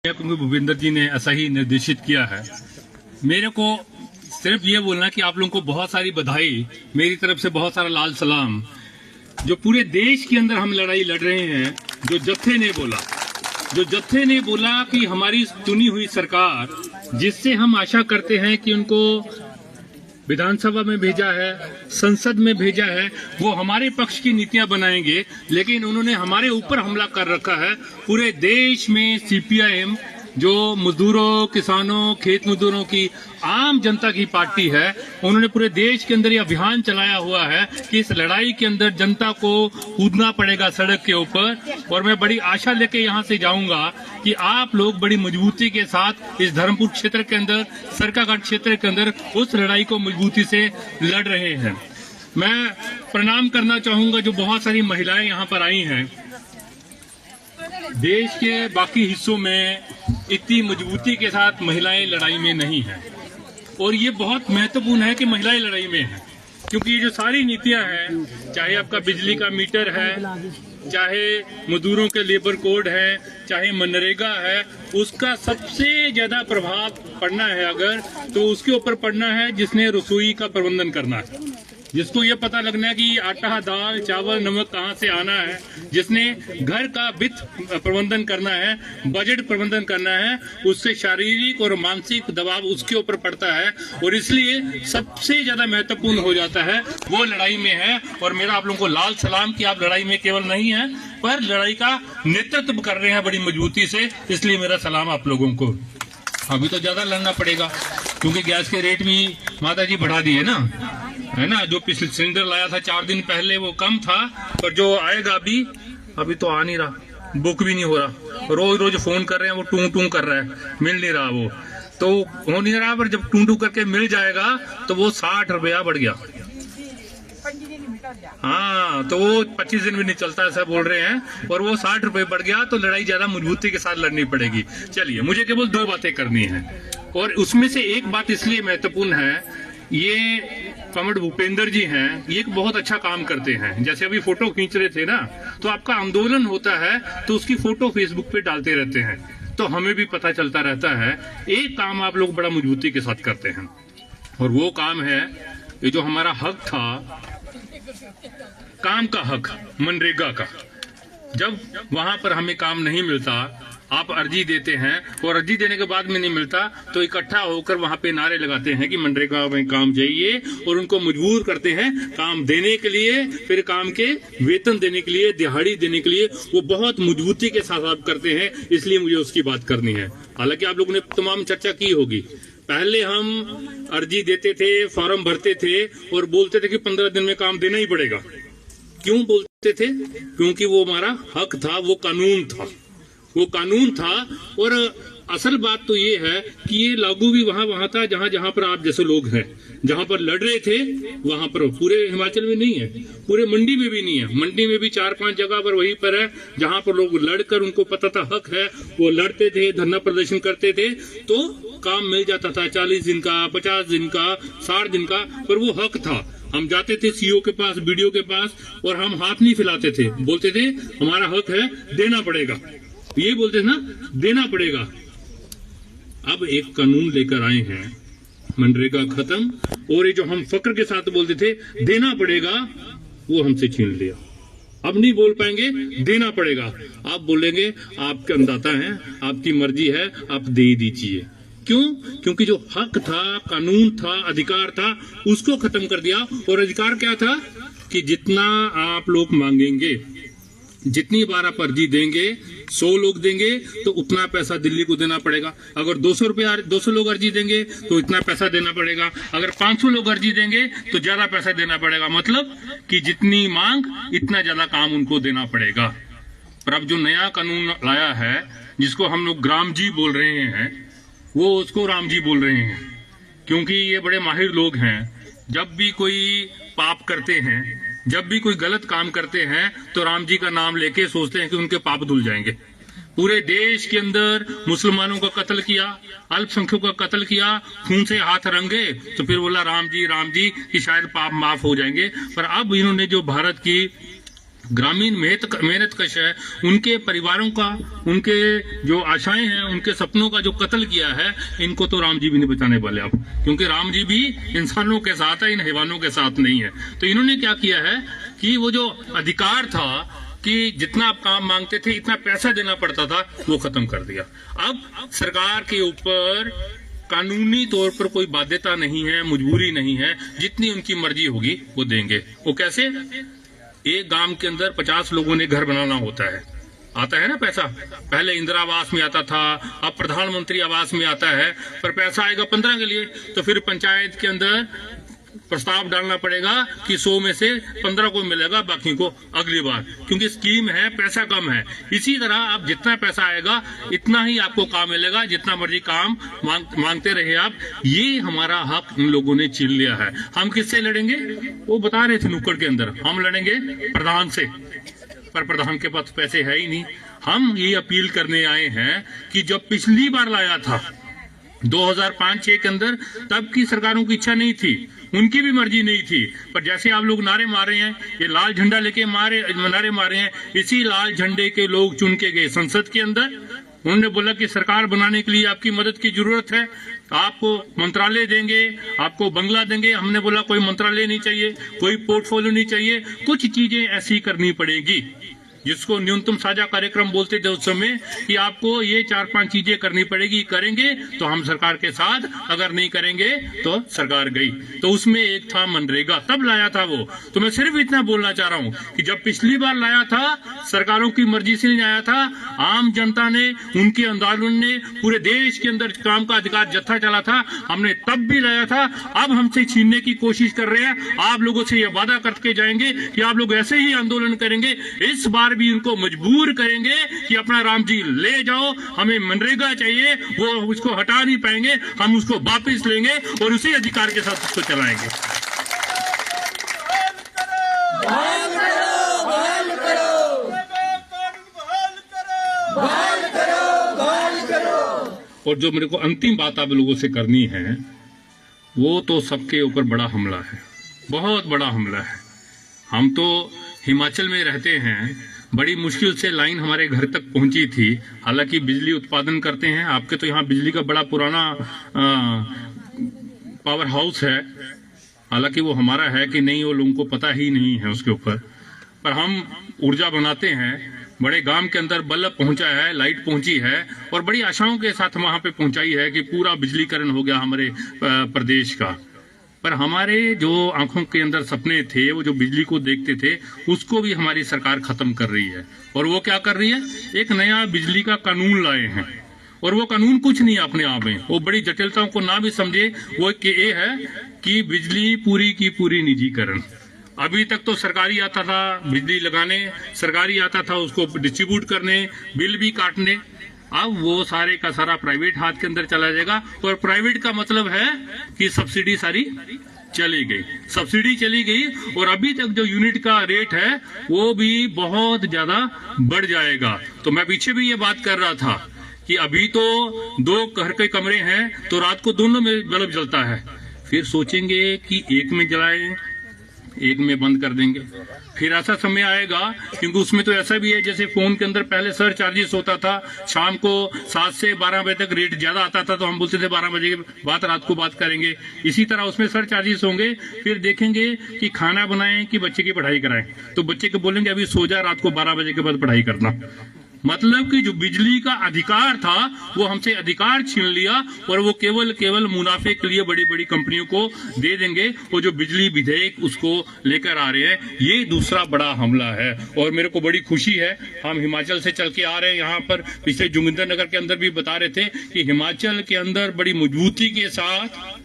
क्योंकि भूपेंद्र जी ने ऐसा ही निर्देशित किया है। मेरे को सिर्फ ये बोलना कि आप लोगों को बहुत सारी बधाई, मेरी तरफ से बहुत सारा लाल सलाम। जो पूरे देश के अंदर हम लड़ाई लड़ रहे हैं, जो जत्थे ने बोला कि हमारी चुनी हुई सरकार, जिससे हम आशा करते हैं कि उनको विधानसभा में भेजा है, संसद में भेजा है, वो हमारे पक्ष की नीतियां बनाएंगे, लेकिन उन्होंने हमारे ऊपर हमला कर रखा है। पूरे देश में सीपीआईएम, जो मजदूरों, किसानों, खेत मजदूरों की आम जनता की पार्टी है, उन्होंने पूरे देश के अंदर यह अभियान चलाया हुआ है कि इस लड़ाई के अंदर जनता को कूदना पड़ेगा सड़क के ऊपर। और मैं बड़ी आशा लेके यहाँ से जाऊंगा कि आप लोग बड़ी मजबूती के साथ इस धर्मपुर क्षेत्र के अंदर, सरकाघाट क्षेत्र के अंदर उस लड़ाई को मजबूती से लड़ रहे हैं। मैं प्रणाम करना चाहूंगा जो बहुत सारी महिलाएं यहाँ पर आई हैं। देश के बाकी हिस्सों में इतनी मजबूती के साथ महिलाएं लड़ाई में नहीं हैं, और ये बहुत महत्वपूर्ण है कि महिलाएं लड़ाई में हैं, क्योंकि ये जो सारी नीतियां हैं, चाहे आपका बिजली का मीटर है, चाहे मजदूरों के लेबर कोड है, चाहे मनरेगा है, उसका सबसे ज्यादा प्रभाव पड़ना है अगर, तो उसके ऊपर पड़ना है जिसने रसोई का प्रबंधन करना है, जिसको ये पता लगना है कि आटा, दाल, चावल, नमक कहाँ से आना है, जिसने घर का वित्त प्रबंधन करना है, बजट प्रबंधन करना है, उससे शारीरिक और मानसिक दबाव उसके ऊपर पड़ता है, और इसलिए सबसे ज्यादा महत्वपूर्ण हो जाता है वो लड़ाई में है। और मेरा आप लोगों को लाल सलाम कि आप लड़ाई में केवल नहीं है, पर लड़ाई का नेतृत्व कर रहे हैं बड़ी मजबूती से, इसलिए मेरा सलाम आप लोगों को। अभी तो ज्यादा लड़ना पड़ेगा क्योंकि गैस के रेट भी माता जी बढ़ा दिए ना, है ना। जो पिछले सिलेंडर लाया था 4 दिन पहले वो कम था, पर जो आएगा अभी तो आ नहीं रहा, बुक भी नहीं हो रहा। रोज रोज फोन कर रहे हैं, वो टूं टूं कर रहा है, मिल नहीं रहा, वो तो हो नहीं रहा। पर जब टूं टूं करके मिल जाएगा तो वो 60 रुपया बढ़ गया। हाँ, तो वो 25 दिन भी नहीं चलता, ऐसा बोल रहे हैं, और वो 60 रुपए बढ़ गया, तो लड़ाई ज्यादा मजबूती के साथ लड़नी पड़ेगी। चलिए, मुझे केवल 2 बातें करनी है, और उसमें से एक बात इसलिए महत्वपूर्ण है, ये कमर भूपेंद्र जी हैं, ये एक बहुत अच्छा काम करते हैं। जैसे अभी फोटो खींच रहे थे ना, तो आपका आंदोलन होता है तो उसकी फोटो फेसबुक पे डालते रहते हैं, तो हमें भी पता चलता रहता है। एक काम आप लोग बड़ा मजबूती के साथ करते हैं, और वो काम है ये जो हमारा हक था, काम का हक, मनरेगा का। जब वहां पर हमें काम नहीं मिलता, आप अर्जी देते हैं, और अर्जी देने के बाद में नहीं मिलता, तो इकट्ठा होकर वहां पे नारे लगाते हैं कि मनरेगा में काम चाहिए, और उनको मजबूर करते हैं काम देने के लिए, फिर काम के वेतन देने के लिए, दिहाड़ी देने के लिए। वो बहुत मजबूती के साथ आप करते हैं, इसलिए मुझे उसकी बात करनी है। हालांकि आप लोगों ने तमाम चर्चा की होगी। पहले हम अर्जी देते थे, फॉर्म भरते थे, और बोलते थे कि 15 दिन में काम देना ही पड़ेगा। क्यों बोलते थे? क्योंकि वो हमारा हक था, वो कानून था। और असल बात तो ये है कि ये लागू भी वहां था जहां पर आप जैसे लोग हैं, जहां पर लड़ रहे थे वहां पर। पूरे हिमाचल में नहीं है, पूरे मंडी में भी नहीं है। मंडी में भी 4-5 जगह पर वहीं पर है जहां पर लोग लड़कर, उनको पता था हक है, वो लड़ते थे, धरना प्रदर्शन करते थे, तो काम मिल जाता था 40 दिन का, 50 दिन का, 60 दिन का, पर वो हक था। हम जाते थे सीओ के पास, बीडीओ के पास, और हम हाथ नहीं फैलाते थे, बोलते थे हमारा हक है, देना पड़ेगा। ये बोलते थे ना, देना पड़ेगा। अब एक कानून लेकर आए हैं, मनरेगा खत्म, और ये जो हम फक्र के साथ बोलते थे देना पड़ेगा, वो हमसे छीन लिया। अब नहीं बोल पाएंगे, देना पड़ेगा। आप बोलेंगे आपके अन्नदाता हैं, आपकी मर्जी है, आप दे दीजिए। क्यों? क्योंकि जो हक था, कानून था, अधिकार था, उसको खत्म कर दिया। और अधिकार क्या था कि जितना आप लोग मांगेंगे, जितनी बार आप अर्जी देंगे, 100 लोग देंगे तो उतना पैसा दिल्ली को देना पड़ेगा। अगर 200 लोग अर्जी देंगे तो इतना पैसा देना पड़ेगा। अगर 500 लोग अर्जी देंगे तो ज्यादा पैसा देना पड़ेगा। मतलब कि जितनी मांग इतना ज्यादा काम उनको देना पड़ेगा। पर अब जो नया कानून लाया है, जिसको हम लोग ग्राम जी बोल रहे हैं, वो उसको राम जी बोल रहे हैं, क्योंकि ये बड़े माहिर लोग हैं। जब भी कोई पाप करते हैं, जब भी कोई गलत काम करते हैं, तो राम जी का नाम लेके सोचते हैं कि उनके पाप धुल जाएंगे। पूरे देश के अंदर मुसलमानों का कत्ल किया, अल्पसंख्यकों का कत्ल किया, खून से हाथ रंगे, तो फिर बोला राम जी कि शायद पाप माफ हो जाएंगे। पर अब इन्होंने जो भारत की ग्रामीण मेहनतकश है, उनके परिवारों का, उनके जो आशाएं हैं, उनके सपनों का जो कत्ल किया है, इनको तो राम जी भी नहीं बचाने वाले आप, क्योंकि राम जी भी इंसानों के साथ है, इन हैवानों के साथ नहीं है। तो इन्होंने क्या किया है कि वो जो अधिकार था कि जितना आप काम मांगते थे इतना पैसा देना पड़ता था, वो खत्म कर दिया। अब सरकार के ऊपर कानूनी तौर पर कोई बाध्यता नहीं है, मजबूरी नहीं है, जितनी उनकी मर्जी होगी वो देंगे। वो कैसे? एक गांव के अंदर 50 लोगों ने घर बनाना होता है, आता है ना पैसा। पहले इंदिरा आवास में आता था, अब प्रधानमंत्री आवास में आता है, पर पैसा आएगा 15 के लिए, तो फिर पंचायत के अंदर प्रस्ताव डालना पड़ेगा कि 100 में से 15 को मिलेगा, बाकी को अगली बार, क्योंकि स्कीम है, पैसा कम है। इसी तरह आप जितना पैसा आएगा इतना ही आपको काम मिलेगा, जितना मर्जी काम मांगते रहे आप। ये हमारा हक इन लोगों ने छीन लिया है। हम किससे लड़ेंगे? वो बता रहे थे नुक्कड़ के अंदर, हम लड़ेंगे प्रधान से, पर प्रधान के पास पैसे है ही नहीं। हम ये अपील करने आए हैं कि जब पिछली बार लाया था 2005-6 के अंदर, तब की सरकारों की इच्छा नहीं थी, उनकी भी मर्जी नहीं थी, पर जैसे आप लोग नारे मार रहे हैं, ये लाल झंडा लेके नारे मार रहे हैं, इसी लाल झंडे के लोग चुन के गए संसद के अंदर। उन्होंने बोला कि सरकार बनाने के लिए आपकी मदद की जरूरत है, आपको मंत्रालय देंगे, आपको बंगला देंगे। हमने बोला कोई मंत्रालय नहीं चाहिए, कोई पोर्टफोलियो नहीं चाहिए, कुछ चीजें ऐसी करनी पड़ेगी जिसको न्यूनतम साझा कार्यक्रम बोलते थे उस समय, कि आपको ये 4-5 चीजें करनी पड़ेगी, करेंगे तो हम सरकार के साथ, अगर नहीं करेंगे तो सरकार गई। तो उसमें एक था मनरेगा, तब लाया था वो। तो मैं सिर्फ इतना बोलना चाह रहा हूं कि जब पिछली बार लाया था, सरकारों की मर्जी से नहीं आया था, आम जनता ने, उनके आंदोलन ने पूरे देश के अंदर काम का अधिकार जत्था चला था, हमने तब भी लाया था। अब हमसे छीनने की कोशिश कर रहे हैं। आप लोगों से यह वादा करके जाएंगे कि आप लोग ऐसे ही आंदोलन करेंगे, इस बार भी उनको मजबूर करेंगे कि अपना राम जी ले जाओ, हमें मनरेगा चाहिए, वो उसको हटा नहीं पाएंगे, हम उसको वापस लेंगे और उसी अधिकार के साथ उसको चलाएंगे। और जो मेरे को अंतिम बात आप लोगों से करनी है, वो तो सबके ऊपर बड़ा हमला है, बहुत बड़ा हमला है। हम तो हिमाचल में रहते हैं, बड़ी मुश्किल से लाइन हमारे घर तक पहुंची थी। हालांकि बिजली उत्पादन करते हैं, आपके तो यहाँ बिजली का बड़ा पुराना पावर हाउस है, हालांकि वो हमारा है कि नहीं वो लोगों को पता ही नहीं है उसके ऊपर, पर हम ऊर्जा बनाते हैं। बड़े गांव के अंदर बल्ब पहुंचा है, लाइट पहुंची है, और बड़ी आशाओं के साथ वहां पे पहुंचाई है कि पूरा बिजलीकरण हो गया हमारे प्रदेश का। पर हमारे जो आंखों के अंदर सपने थे, वो जो बिजली को देखते थे, उसको भी हमारी सरकार खत्म कर रही है। और वो क्या कर रही है? एक नया बिजली का कानून लाए हैं, और वो कानून कुछ नहीं अपने आप में, वो बड़ी जटिलताओं को ना भी समझे। वो ये है कि बिजली पूरी की पूरी निजीकरण। अभी तक तो सरकारी आता था बिजली लगाने, सरकारी आता था उसको डिस्ट्रीब्यूट करने, बिल भी काटने। अब वो सारे का सारा प्राइवेट हाथ के अंदर चला जाएगा। और प्राइवेट का मतलब है कि सब्सिडी सारी चली गई, सब्सिडी चली गई, और अभी तक जो यूनिट का रेट है वो भी बहुत ज्यादा बढ़ जाएगा। तो मैं पीछे भी ये बात कर रहा था कि अभी तो 2 घर के कमरे हैं, तो रात को दोनों में बल्ब जलता है, फिर सोचेंगे कि एक में जलाएं, एक में बंद कर देंगे। फिर ऐसा समय आएगा, क्योंकि उसमें तो ऐसा भी है जैसे फोन के अंदर पहले सर चार्जेस होता था, शाम को 7 से 12 बजे तक रेट ज्यादा आता था, तो हम बोलते थे 12 बजे के बाद रात को बात करेंगे। इसी तरह उसमें सर चार्जेस होंगे। फिर देखेंगे कि खाना बनाएं कि बच्चे की पढ़ाई कराएं, तो बच्चे को बोलेंगे अभी सो जा, रात को 12 बजे के बाद पढ़ाई करना। मतलब कि जो बिजली का अधिकार था वो हमसे अधिकार छीन लिया, और वो केवल मुनाफे के लिए बड़ी बड़ी कंपनियों को दे देंगे। वो जो बिजली विधेयक उसको लेकर आ रहे हैं, ये दूसरा बड़ा हमला है। और मेरे को बड़ी खुशी है, हम हिमाचल से चल के आ रहे हैं यहाँ पर, पिछले जोगिंदर नगर के अंदर भी बता रहे थे कि हिमाचल के अंदर बड़ी मजबूती के साथ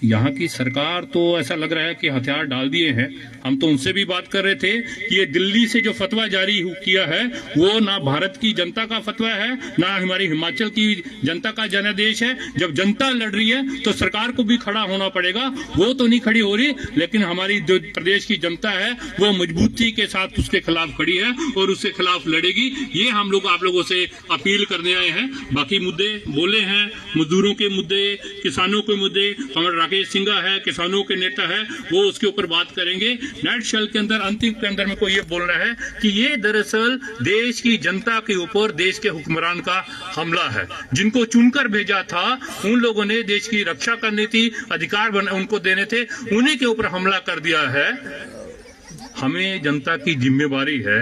यहाँ की सरकार तो ऐसा लग रहा है कि हथियार डाल दिए हैं। हम तो उनसे भी बात कर रहे थे कि ये दिल्ली से जो फतवा जारी किया है वो ना भारत की जनता का फतवा है, ना हमारी हिमाचल की जनता का जनादेश है। जब जनता लड़ रही है तो सरकार को भी खड़ा होना पड़ेगा। वो तो नहीं खड़ी हो रही, लेकिन हमारी जो प्रदेश की जनता है वो मजबूती के साथ उसके खिलाफ खड़ी है और उसके खिलाफ लड़ेगी। ये हम लोग आप लोगों से अपील करने आए हैं। बाकी मुद्दे बोले हैं, मजदूरों के मुद्दे, किसानों के मुद्दे, हमारे राकेश सिंघा है, किसानों के नेता है, वो उसके ऊपर बात करेंगे। नेट शेल के अंदर अंतिम के अंदर में कोई ये बोल रहा है कि ये दरअसल देश की जनता के ऊपर देश के हुक्मरान का हमला है। जिनको चुनकर भेजा था, उन लोगों ने देश की रक्षा करनी थी, अधिकार उनको देने थे, उन्हीं के ऊपर हमला कर दिया है। हमें जनता की जिम्मेवारी है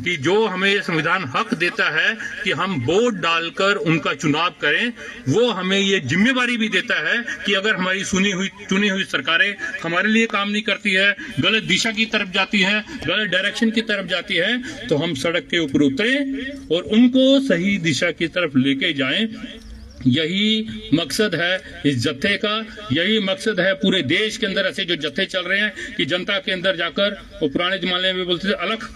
कि जो हमें संविधान हक देता है कि हम वोट डालकर उनका चुनाव करें, वो हमें ये जिम्मेवारी भी देता है कि अगर हमारी चुनी हुई सरकारें हमारे लिए काम नहीं करती है, गलत दिशा की तरफ जाती है, गलत डायरेक्शन की तरफ जाती है, तो हम सड़क के ऊपर उतरें और उनको सही दिशा की तरफ लेके जाएं। यही मकसद है इस जत्थे का, यही मकसद है पूरे देश के अंदर ऐसे जो जत्थे चल रहे हैं कि जनता के अंदर जाकर वो पुराने जमाने में बोलते थे अलख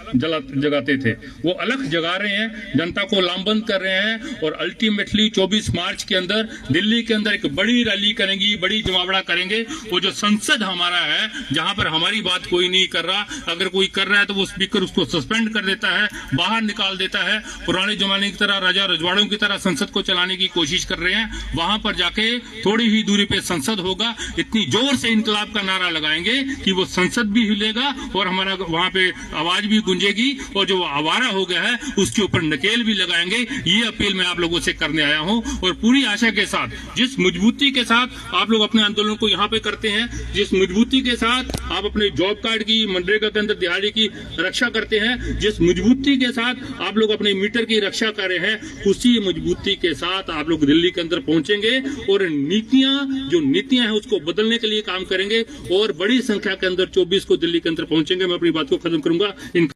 जगाते थे, वो अलख जगा रहे हैं, जनता को लामबंद कर रहे हैं। और अल्टीमेटली 24 मार्च के अंदर दिल्ली के अंदर एक बड़ी रैली करेंगी, बड़ी जमावड़ा करेंगे। वो जो संसद हमारा है, जहां पर हमारी बात कोई नहीं कर रहा, अगर कोई कर रहा है तो वो स्पीकर उसको सस्पेंड कर देता है, बाहर निकाल देता है। पुराने जमाने की तरह राजा रजवाड़ों की तरह संसद को चलाने की कोशिश रहे हैं। वहां पर जाके थोड़ी ही दूरी पे संसद होगा, इतनी जोर से इनकलाब का नारा लगाएंगे कि वो संसद भी हिलेगा और हमारा वहां पे आवाज भी गूंजेगी, और जो आवारा हो गया है उसके ऊपर नकेल भी लगाएंगे। ये अपील मैं आप लोगों से करने आया हूं। और पूरी आशा के साथ, जिस मजबूती के साथ आप लोग अपने आंदोलन को यहाँ पे करते हैं, जिस मजबूती के साथ आप अपने जॉब कार्ड की, मनरेगा के अंदर दिहाड़ी की रक्षा करते हैं, जिस मजबूती के साथ आप लोग अपने मीटर की रक्षा कर रहे हैं, उसी मजबूती के साथ आप लोग दिल्ली के अंदर पहुंचेंगे और जो नीतियां हैं उसको बदलने के लिए काम करेंगे और बड़ी संख्या के अंदर 24 को दिल्ली के अंदर पहुंचेंगे। मैं अपनी बात को खत्म करूंगा।